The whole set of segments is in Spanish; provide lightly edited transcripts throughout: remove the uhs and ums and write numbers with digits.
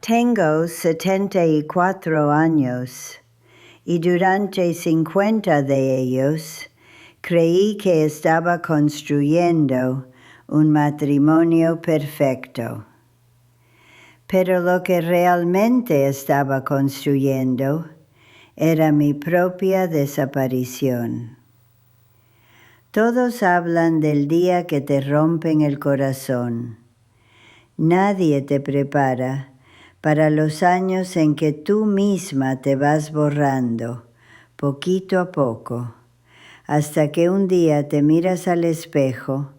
Tengo 74 años y durante 50 de ellos creí que estaba construyendo un matrimonio perfecto. Pero lo que realmente estaba construyendo era mi propia desaparición. Todos hablan del día que te rompen el corazón. Nadie te prepara para los años en que tú misma te vas borrando, poquito a poco, hasta que un día te miras al espejo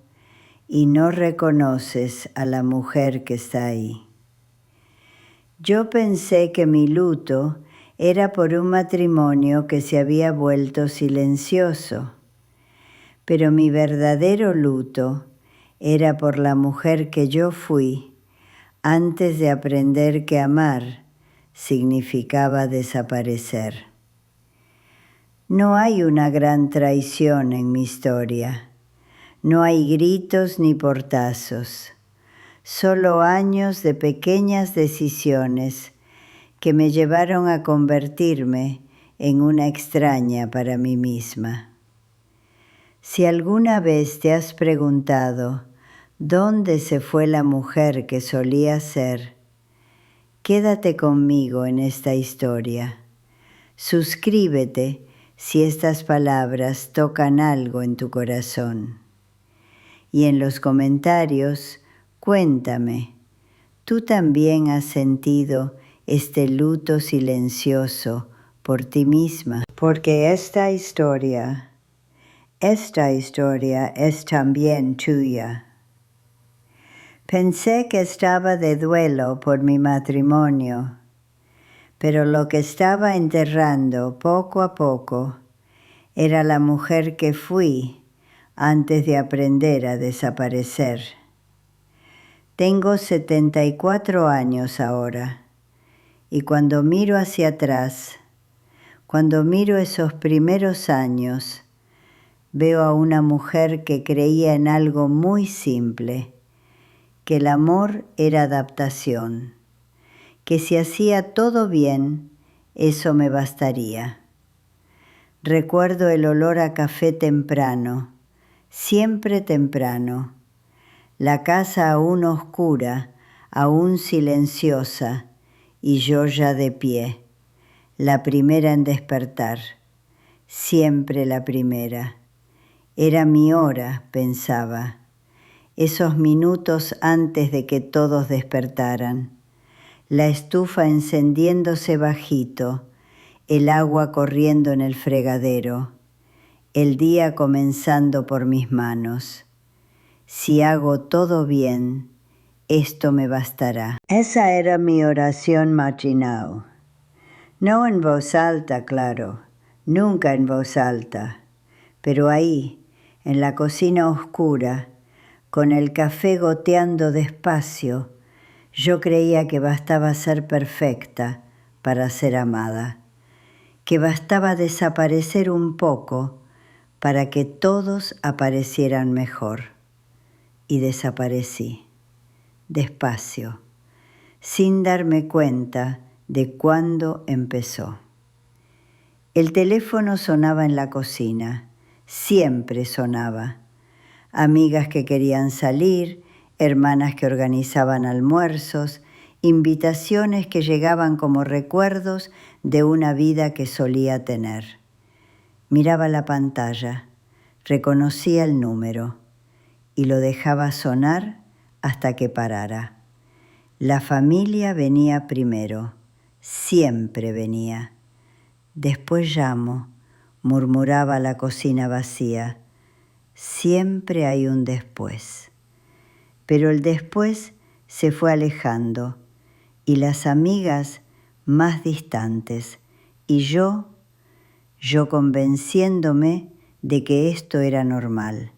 y no reconoces a la mujer que está ahí. Yo pensé que mi luto era por un matrimonio que se había vuelto silencioso, pero mi verdadero luto era por la mujer que yo fui antes de aprender que amar significaba desaparecer. No hay una gran traición en mi historia. No hay gritos ni portazos. Solo años de pequeñas decisiones que me llevaron a convertirme en una extraña para mí misma. Si alguna vez te has preguntado ¿dónde se fue la mujer que solía ser? Quédate conmigo en esta historia. Suscríbete si estas palabras tocan algo en tu corazón. Y en los comentarios, cuéntame, ¿tú también has sentido este luto silencioso por ti misma? Porque esta historia es también tuya. Pensé que estaba de duelo por mi matrimonio, pero lo que estaba enterrando poco a poco era la mujer que fui antes de aprender a desaparecer. Tengo 74 años ahora, y cuando miro hacia atrás, cuando miro esos primeros años, veo a una mujer que creía en algo muy simple, que el amor era adaptación, que si hacía todo bien, eso me bastaría. Recuerdo el olor a café temprano, siempre temprano, la casa aún oscura, aún silenciosa, y yo ya de pie, la primera en despertar, siempre la primera. Era mi hora, pensaba. Esos minutos antes de que todos despertaran, la estufa encendiéndose bajito, el agua corriendo en el fregadero, el día comenzando por mis manos. Si hago todo bien, esto me bastará. Esa era mi oración matinal. No en voz alta, claro, nunca en voz alta, pero ahí, en la cocina oscura, con el café goteando despacio, yo creía que bastaba ser perfecta para ser amada, que bastaba desaparecer un poco para que todos aparecieran mejor. Y desaparecí, despacio, sin darme cuenta de cuándo empezó. El teléfono sonaba en la cocina, siempre sonaba. Amigas que querían salir, hermanas que organizaban almuerzos, invitaciones que llegaban como recuerdos de una vida que solía tener. Miraba la pantalla, reconocía el número y lo dejaba sonar hasta que parara. La familia venía primero, siempre venía. Después llamo, murmuraba la cocina vacía. Siempre hay un después. Pero el después se fue alejando y las amigas más distantes y yo convenciéndome de que esto era normal,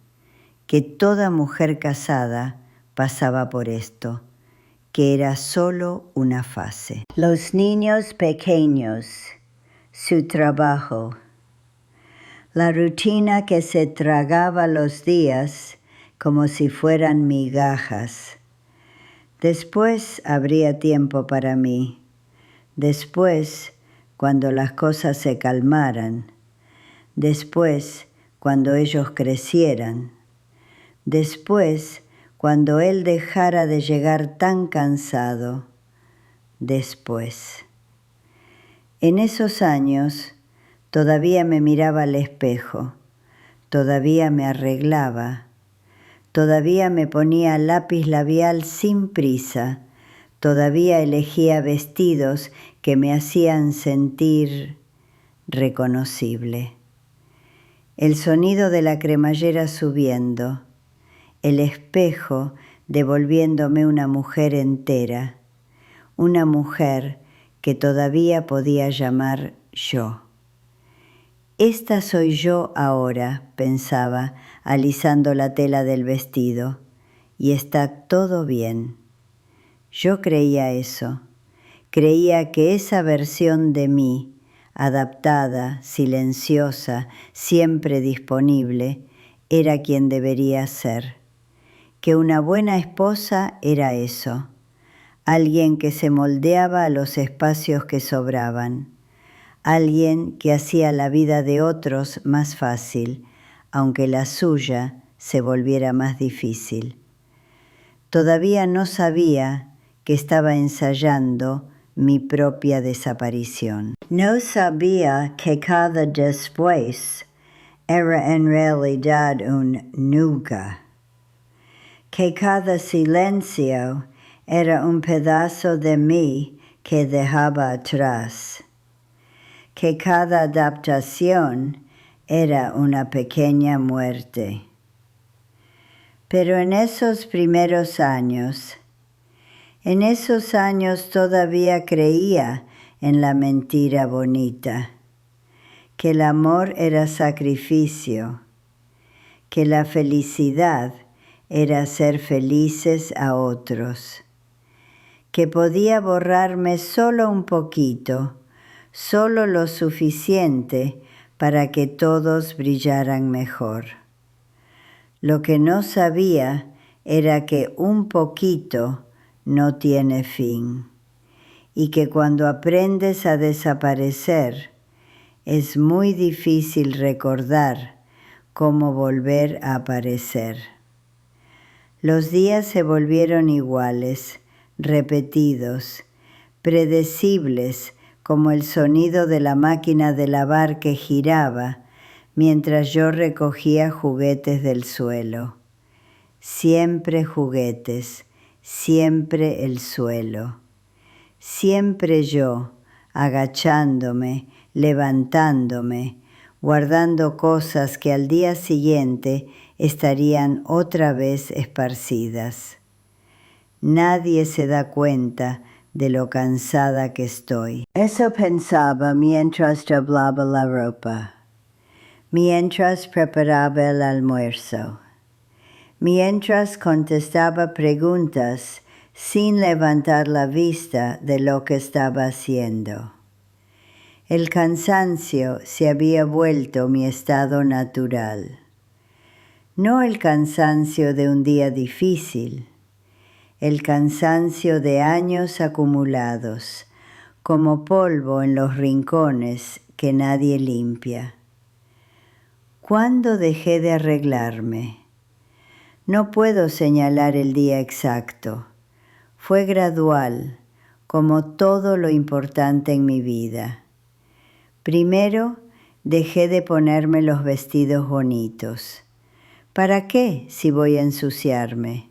que toda mujer casada pasaba por esto, que era solo una fase. Los niños pequeños, su trabajo, la rutina que se tragaba los días como si fueran migajas. Después habría tiempo para mí. Después, cuando las cosas se calmaran. Después, cuando ellos crecieran. Después, cuando él dejara de llegar tan cansado. Después. En esos años, todavía me miraba al espejo, todavía me arreglaba, todavía me ponía lápiz labial sin prisa, todavía elegía vestidos que me hacían sentir reconocible. El sonido de la cremallera subiendo, el espejo devolviéndome una mujer entera, una mujer que todavía podía llamar yo. Esta soy yo ahora, pensaba, alisando la tela del vestido, y está todo bien. Yo creía eso. Creía que esa versión de mí, adaptada, silenciosa, siempre disponible, era quien debería ser. Que una buena esposa era eso. Alguien que se moldeaba a los espacios que sobraban. Alguien que hacía la vida de otros más fácil, aunque la suya se volviera más difícil. Todavía no sabía que estaba ensayando mi propia desaparición. No sabía que cada después era en realidad un nunca, que cada silencio era un pedazo de mí que dejaba atrás, que cada adaptación era una pequeña muerte. Pero en esos primeros años todavía creía en la mentira bonita, que el amor era sacrificio, que la felicidad era hacer felices a otros, que podía borrarme solo un poquito, solo lo suficiente para que todos brillaran mejor. Lo que no sabía era que un poquito no tiene fin y que cuando aprendes a desaparecer es muy difícil recordar cómo volver a aparecer. Los días se volvieron iguales, repetidos, predecibles como el sonido de la máquina de lavar que giraba mientras yo recogía juguetes del suelo. Siempre juguetes, siempre el suelo. Siempre yo, agachándome, levantándome, guardando cosas que al día siguiente estarían otra vez esparcidas. Nadie se da cuenta de lo cansada que estoy. Eso pensaba mientras doblaba la ropa, mientras preparaba el almuerzo, mientras contestaba preguntas sin levantar la vista de lo que estaba haciendo. El cansancio se había vuelto mi estado natural. No el cansancio de un día difícil, el cansancio de años acumulados, como polvo en los rincones que nadie limpia. ¿Cuándo dejé de arreglarme? No puedo señalar el día exacto. Fue gradual, como todo lo importante en mi vida. Primero, dejé de ponerme los vestidos bonitos. ¿Para qué si voy a ensuciarme?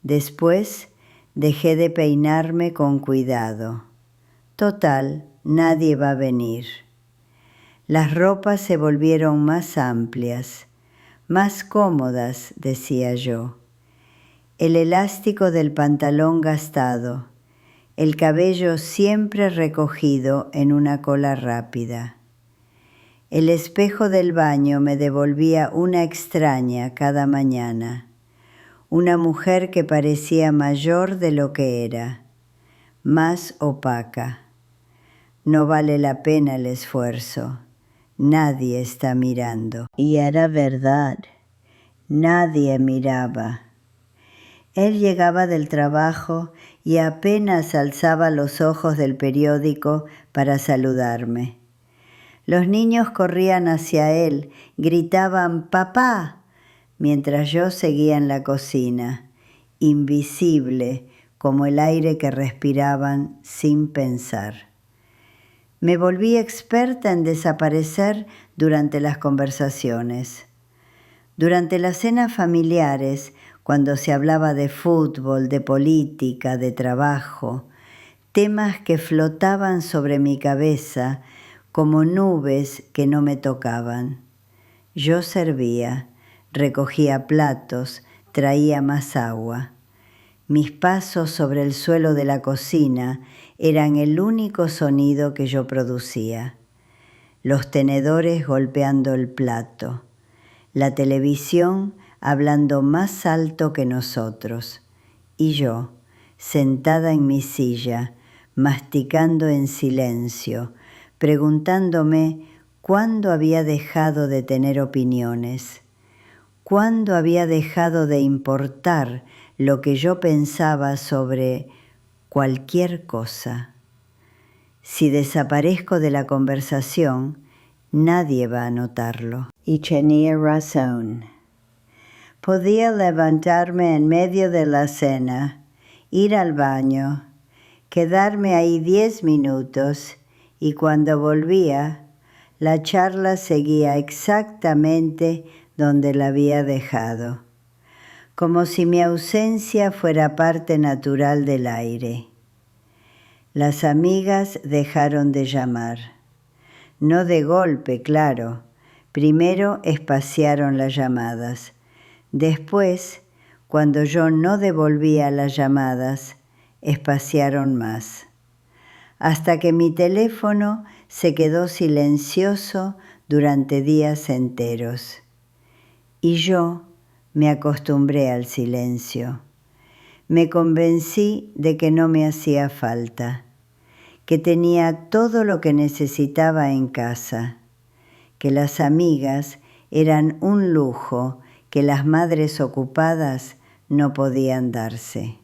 Después, dejé de peinarme con cuidado. Total, nadie va a venir. Las ropas se volvieron más amplias, más cómodas, decía yo. El elástico del pantalón gastado, el cabello siempre recogido en una cola rápida. El espejo del baño me devolvía una extraña cada mañana, una mujer que parecía mayor de lo que era, más opaca. No vale la pena el esfuerzo, nadie está mirando. Y era verdad, nadie miraba. Él llegaba del trabajo y apenas alzaba los ojos del periódico para saludarme. Los niños corrían hacia él, gritaban «¡Papá!», mientras yo seguía en la cocina, invisible como el aire que respiraban sin pensar. Me volví experta en desaparecer durante las conversaciones. Durante las cenas familiares, cuando se hablaba de fútbol, de política, de trabajo, temas que flotaban sobre mi cabeza como nubes que no me tocaban. Yo servía, recogía platos, traía más agua. Mis pasos sobre el suelo de la cocina eran el único sonido que yo producía. Los tenedores golpeando el plato. La televisión hablando más alto que nosotros. Y yo, sentada en mi silla, masticando en silencio, preguntándome cuándo había dejado de tener opiniones, cuándo había dejado de importar lo que yo pensaba sobre cualquier cosa. Si desaparezco de la conversación, nadie va a notarlo. Y tenía razón. Podía levantarme en medio de la cena, ir al baño, quedarme ahí 10 minutos y cuando volvía, la charla seguía exactamente donde la había dejado, como si mi ausencia fuera parte natural del aire. Las amigas dejaron de llamar. No de golpe, claro. Primero espaciaron las llamadas. Después, cuando yo no devolvía las llamadas, espaciaron más. Hasta que mi teléfono se quedó silencioso durante días enteros. Y yo me acostumbré al silencio. Me convencí de que no me hacía falta, que tenía todo lo que necesitaba en casa, que las amigas eran un lujo que las madres ocupadas no podían darse.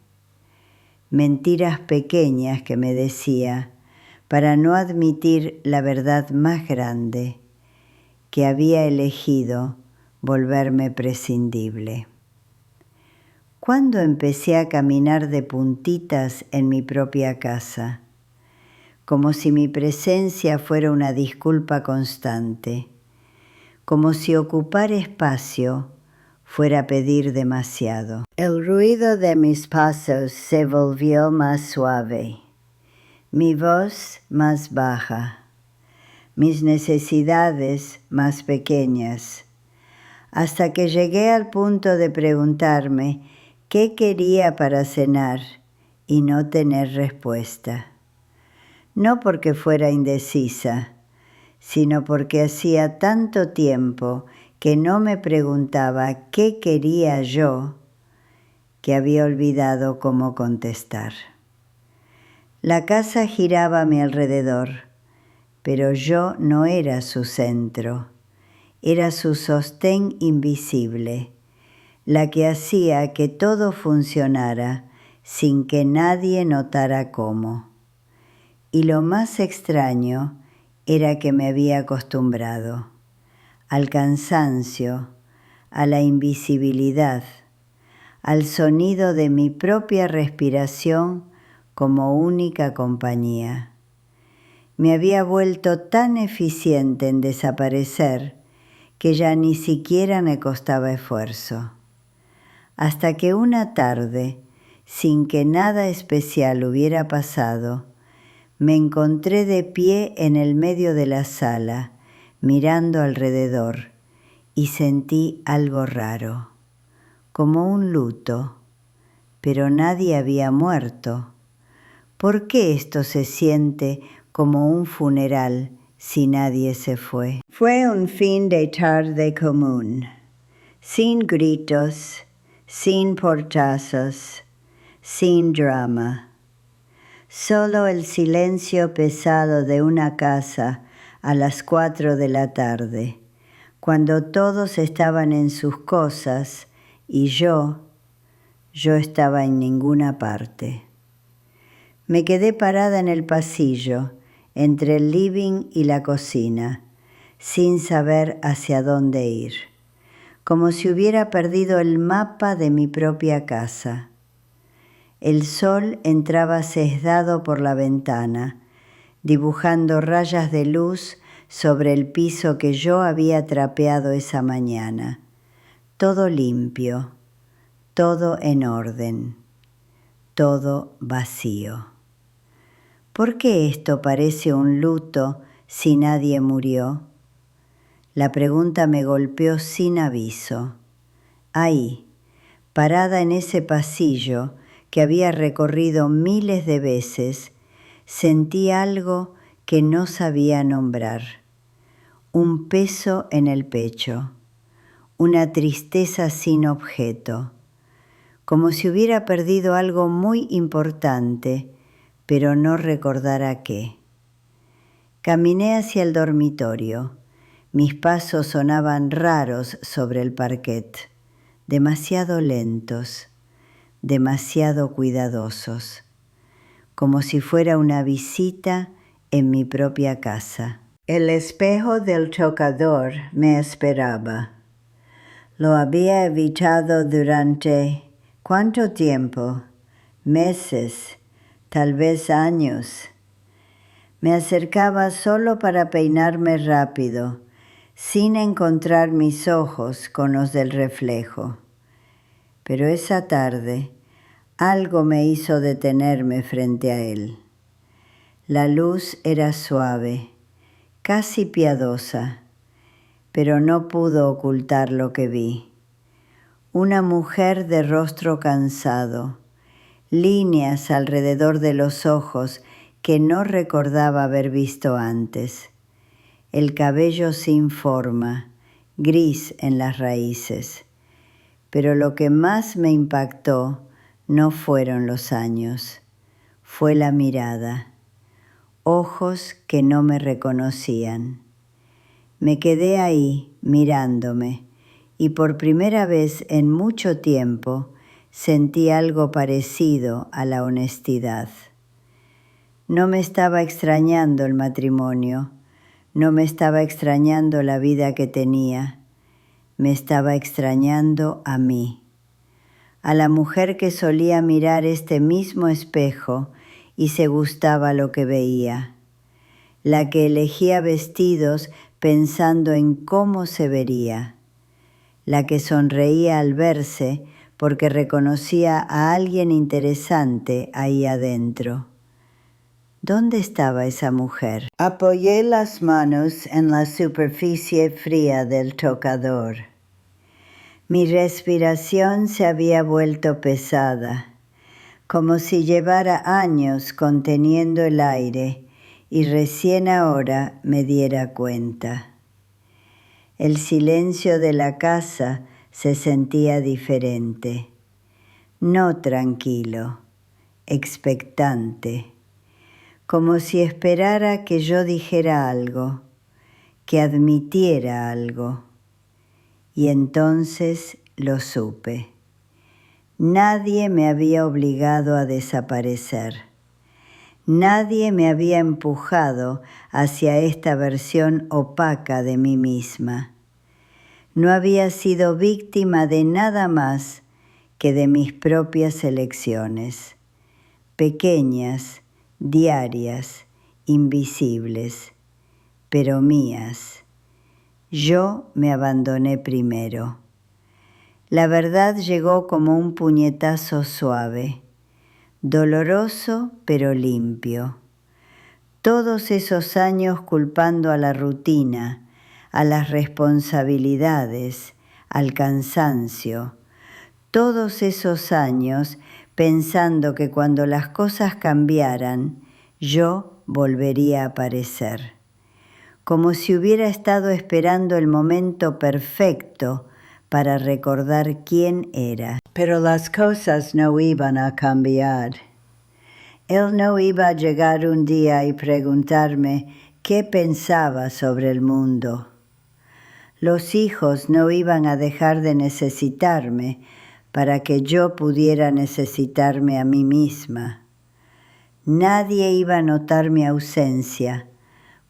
Mentiras pequeñas que me decía para no admitir la verdad más grande, que había elegido volverme prescindible. ¿Cuándo empecé a caminar de puntitas en mi propia casa? Como si mi presencia fuera una disculpa constante, como si ocupar espacio fuera pedir demasiado. El ruido de mis pasos se volvió más suave, mi voz más baja, mis necesidades más pequeñas, hasta que llegué al punto de preguntarme qué quería para cenar y no tener respuesta. No porque fuera indecisa, sino porque hacía tanto tiempo que no me preguntaba qué quería yo, que había olvidado cómo contestar. La casa giraba a mi alrededor, pero yo no era su centro, era su sostén invisible, la que hacía que todo funcionara sin que nadie notara cómo. Y lo más extraño era que me había acostumbrado al cansancio, a la invisibilidad, al sonido de mi propia respiración como única compañía. Me había vuelto tan eficiente en desaparecer que ya ni siquiera me costaba esfuerzo. Hasta que una tarde, sin que nada especial hubiera pasado, me encontré de pie en el medio de la sala, mirando alrededor, y sentí algo raro, como un luto, pero nadie había muerto. ¿Por qué esto se siente como un funeral si nadie se fue? Fue un fin de tarde común, sin gritos, sin portazos, sin drama. Solo el silencio pesado de una casa a las 4 de la tarde, cuando todos estaban en sus cosas y yo Yo estaba en ninguna parte. Me quedé parada en el pasillo, entre el living y la cocina, sin saber hacia dónde ir, como si hubiera perdido el mapa de mi propia casa. El sol entraba sesdado por la ventana, dibujando rayas de luz sobre el piso que yo había trapeado esa mañana. Todo limpio, todo en orden, todo vacío. ¿Por qué esto parece un luto si nadie murió? La pregunta me golpeó sin aviso. Ahí, parada en ese pasillo que había recorrido miles de veces, sentí algo que no sabía nombrar. Un peso en el pecho, una tristeza sin objeto, como si hubiera perdido algo muy importante, pero no recordara qué. Caminé hacia el dormitorio. Mis pasos sonaban raros sobre el parquet, demasiado lentos, demasiado cuidadosos, como si fuera una visita en mi propia casa. El espejo del tocador me esperaba. Lo había evitado durante ¿cuánto tiempo? Meses, tal vez años. Me acercaba solo para peinarme rápido, sin encontrar mis ojos con los del reflejo. Pero esa tarde, algo me hizo detenerme frente a él. La luz era suave, casi piadosa, pero no pudo ocultar lo que vi. Una mujer de rostro cansado, líneas alrededor de los ojos que no recordaba haber visto antes. El cabello sin forma, gris en las raíces. Pero lo que más me impactó no fueron los años, fue la mirada. Ojos que no me reconocían. Me quedé ahí mirándome y por primera vez en mucho tiempo sentí algo parecido a la honestidad. No me estaba extrañando el matrimonio, no me estaba extrañando la vida que tenía, me estaba extrañando a mí, a la mujer que solía mirar este mismo espejo y se gustaba lo que veía, la que elegía vestidos pensando en cómo se vería, la que sonreía al verse porque reconocía a alguien interesante ahí adentro. ¿Dónde estaba esa mujer? Apoyé las manos en la superficie fría del tocador. Mi respiración se había vuelto pesada, como si llevara años conteniendo el aire y recién ahora me diera cuenta. El silencio de la casa se sentía diferente, no tranquilo, expectante, como si esperara que yo dijera algo, que admitiera algo. Y entonces lo supe. Nadie me había obligado a desaparecer. Nadie me había empujado hacia esta versión opaca de mí misma. No había sido víctima de nada más que de mis propias elecciones, pequeñas, diarias, invisibles, pero mías. Yo me abandoné primero. La verdad llegó como un puñetazo suave, doloroso pero limpio. Todos esos años culpando a la rutina, a las responsabilidades, al cansancio. Todos esos años pensando que cuando las cosas cambiaran, yo volvería a aparecer. Como si hubiera estado esperando el momento perfecto para recordar quién era. Pero las cosas no iban a cambiar. Él no iba a llegar un día y preguntarme qué pensaba sobre el mundo. Los hijos no iban a dejar de necesitarme para que yo pudiera necesitarme a mí misma. Nadie iba a notar mi ausencia,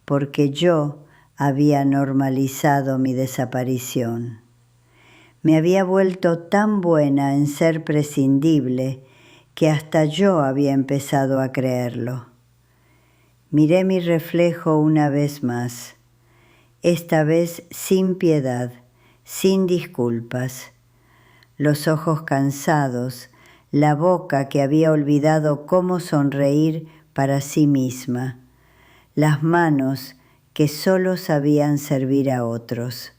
porque yo había normalizado mi desaparición. Me había vuelto tan buena en ser prescindible que hasta yo había empezado a creerlo. Miré mi reflejo una vez más, esta vez sin piedad, sin disculpas. Los ojos cansados, la boca que había olvidado cómo sonreír para sí misma, las manos que solo sabían servir a otros.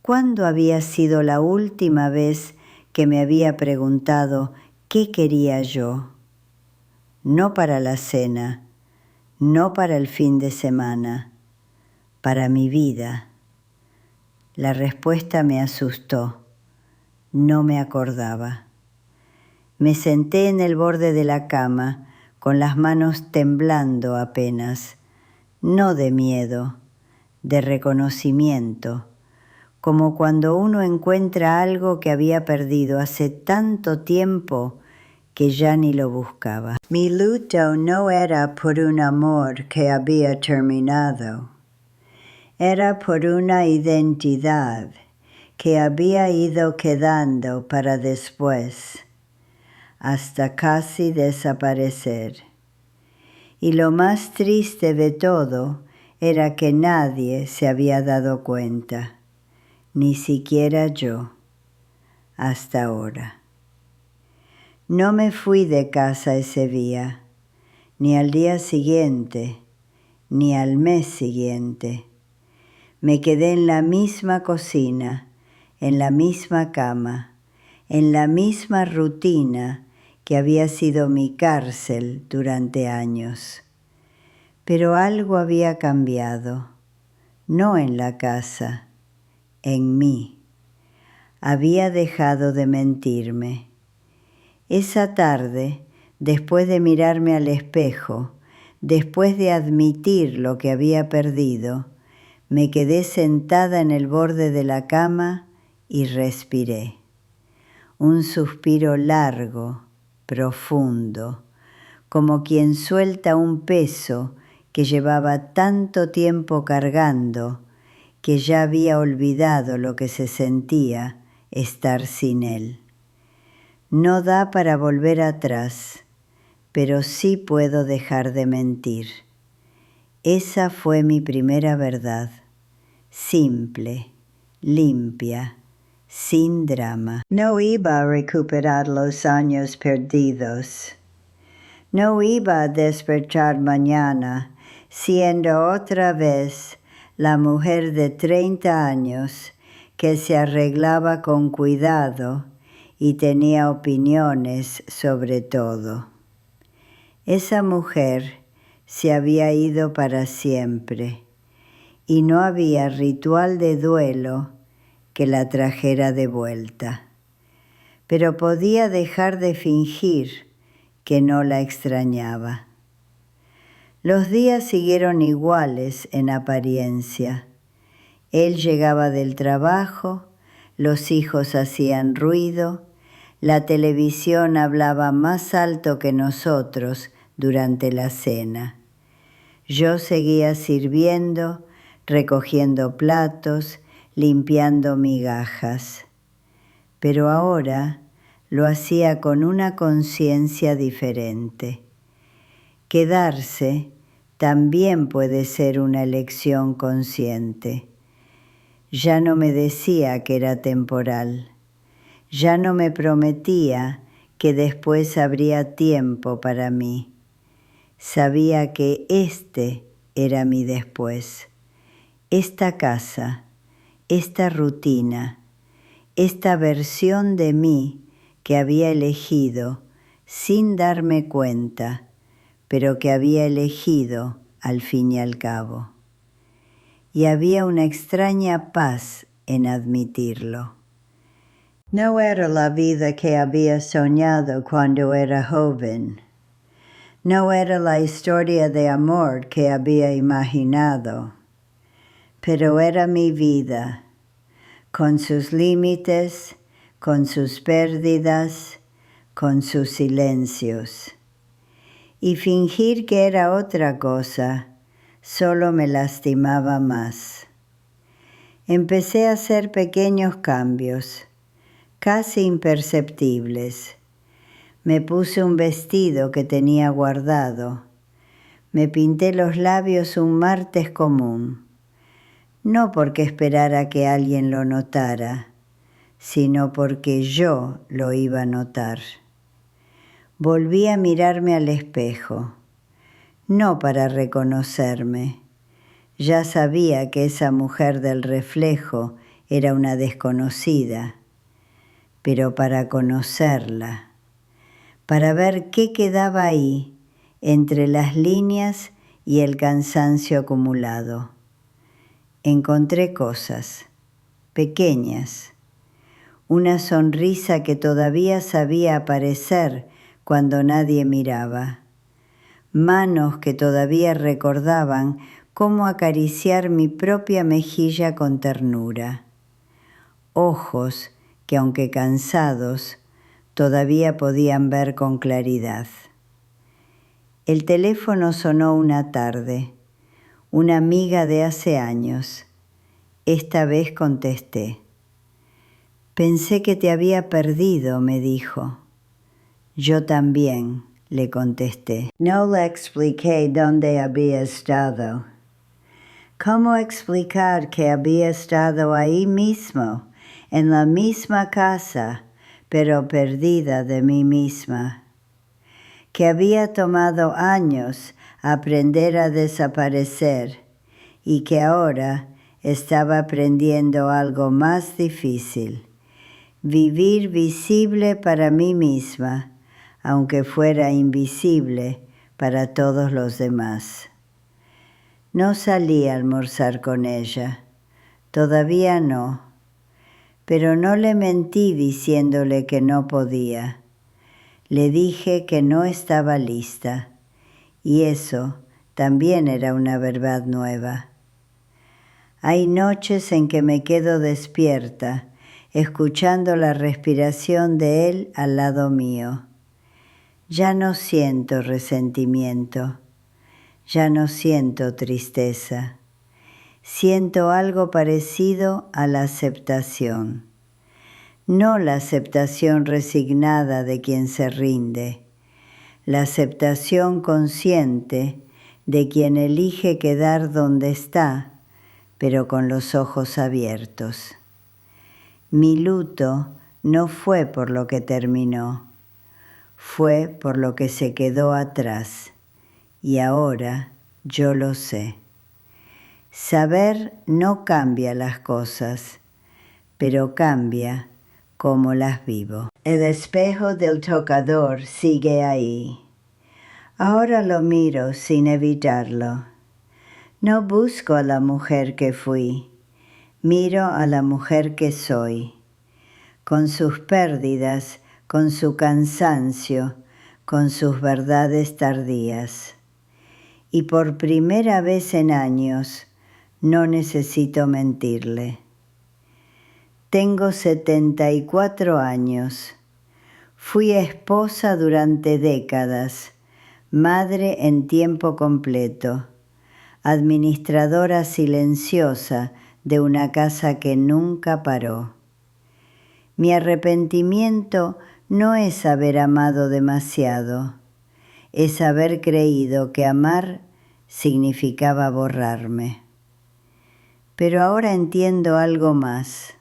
¿Cuándo había sido la última vez que me había preguntado qué quería yo? No para la cena, no para el fin de semana, para mi vida. La respuesta me asustó. No me acordaba. Me senté en el borde de la cama, con las manos temblando apenas, no de miedo, de reconocimiento, como cuando uno encuentra algo que había perdido hace tanto tiempo que ya ni lo buscaba. Mi luto no era por un amor que había terminado, era por una identidad que había ido quedando para después, hasta casi desaparecer. Y lo más triste de todo era que nadie se había dado cuenta, ni siquiera yo, hasta ahora. No me fui de casa ese día, ni al día siguiente, ni al mes siguiente. Me quedé en la misma cocina, en la misma cama, en la misma rutina que había sido mi cárcel durante años. Pero algo había cambiado, no en la casa, en mí. Había dejado de mentirme. Esa tarde, después de mirarme al espejo, después de admitir lo que había perdido, me quedé sentada en el borde de la cama y respiré. Un suspiro largo, profundo, como quien suelta un peso que llevaba tanto tiempo cargando que ya había olvidado lo que se sentía estar sin él. No da para volver atrás, pero sí puedo dejar de mentir. Esa fue mi primera verdad, simple, limpia, sin drama. No iba a recuperar los años perdidos. No iba a despertar mañana siendo otra vez la mujer de 30 años que se arreglaba con cuidado y tenía opiniones sobre todo. Esa mujer se había ido para siempre y no había ritual de duelo que la trajera de vuelta. Pero podía dejar de fingir que no la extrañaba. Los días siguieron iguales en apariencia. Él llegaba del trabajo, los hijos hacían ruido, la televisión hablaba más alto que nosotros durante la cena. Yo seguía sirviendo, recogiendo platos, limpiando migajas. Pero ahora lo hacía con una conciencia diferente. Quedarse también puede ser una elección consciente. Ya no me decía que era temporal. Ya no me prometía que después habría tiempo para mí. Sabía que este era mi después. Esta casa, esta rutina, esta versión de mí que había elegido sin darme cuenta, pero que había elegido al fin y al cabo. Y había una extraña paz en admitirlo. No era la vida que había soñado cuando era joven. No era la historia de amor que había imaginado. Pero era mi vida, con sus límites, con sus pérdidas, con sus silencios. Y fingir que era otra cosa solo me lastimaba más. Empecé a hacer pequeños cambios, casi imperceptibles. Me puse un vestido que tenía guardado. Me pinté los labios un martes común, no porque esperara que alguien lo notara, sino porque yo lo iba a notar. Volví a mirarme al espejo, no para reconocerme. Ya sabía que esa mujer del reflejo era una desconocida, pero para conocerla, para ver qué quedaba ahí entre las líneas y el cansancio acumulado. Encontré cosas pequeñas, una sonrisa que todavía sabía aparecer cuando nadie miraba, manos que todavía recordaban cómo acariciar mi propia mejilla con ternura, ojos que aunque cansados todavía podían ver con claridad. El teléfono sonó una tarde, una amiga de hace años. Esta vez contesté. Pensé que te había perdido, me dijo. Yo también, le contesté. No le expliqué dónde había estado. ¿Cómo explicar que había estado ahí mismo, en la misma casa, pero perdida de mí misma? Que había tomado años aprender a desaparecer y que ahora estaba aprendiendo algo más difícil, vivir visible para mí misma, aunque fuera invisible para todos los demás. No salí a almorzar con ella, todavía no, pero no le mentí diciéndole que no podía. Le dije que no estaba lista, y eso también era una verdad nueva. Hay noches en que me quedo despierta, escuchando la respiración de él al lado mío. Ya no siento resentimiento, ya no siento tristeza. Siento algo parecido a la aceptación. No la aceptación resignada de quien se rinde, la aceptación consciente de quien elige quedar donde está, pero con los ojos abiertos. Mi luto no fue por lo que terminó, fue por lo que se quedó atrás, y ahora yo lo sé. Saber no cambia las cosas, pero cambia cómo las vivo. El espejo del tocador sigue ahí. Ahora lo miro sin evitarlo. No busco a la mujer que fui, miro a la mujer que soy, con sus pérdidas, con su cansancio, con sus verdades tardías. Y por primera vez en años, no necesito mentirle. Tengo 74 años. Fui esposa durante décadas, madre en tiempo completo, administradora silenciosa de una casa que nunca paró. Mi arrepentimiento no es haber amado demasiado, es haber creído que amar significaba borrarme. Pero ahora entiendo algo más.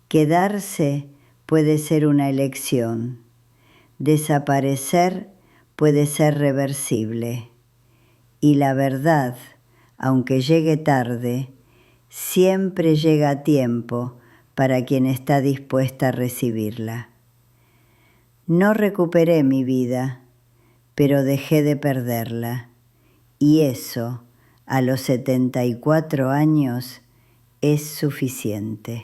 Quedarse puede ser una elección. Desaparecer puede ser reversible. Y la verdad, aunque llegue tarde, siempre llega a tiempo para quien está dispuesta a recibirla. No recuperé mi vida, pero dejé de perderla. Y eso, a los 74 años, es suficiente.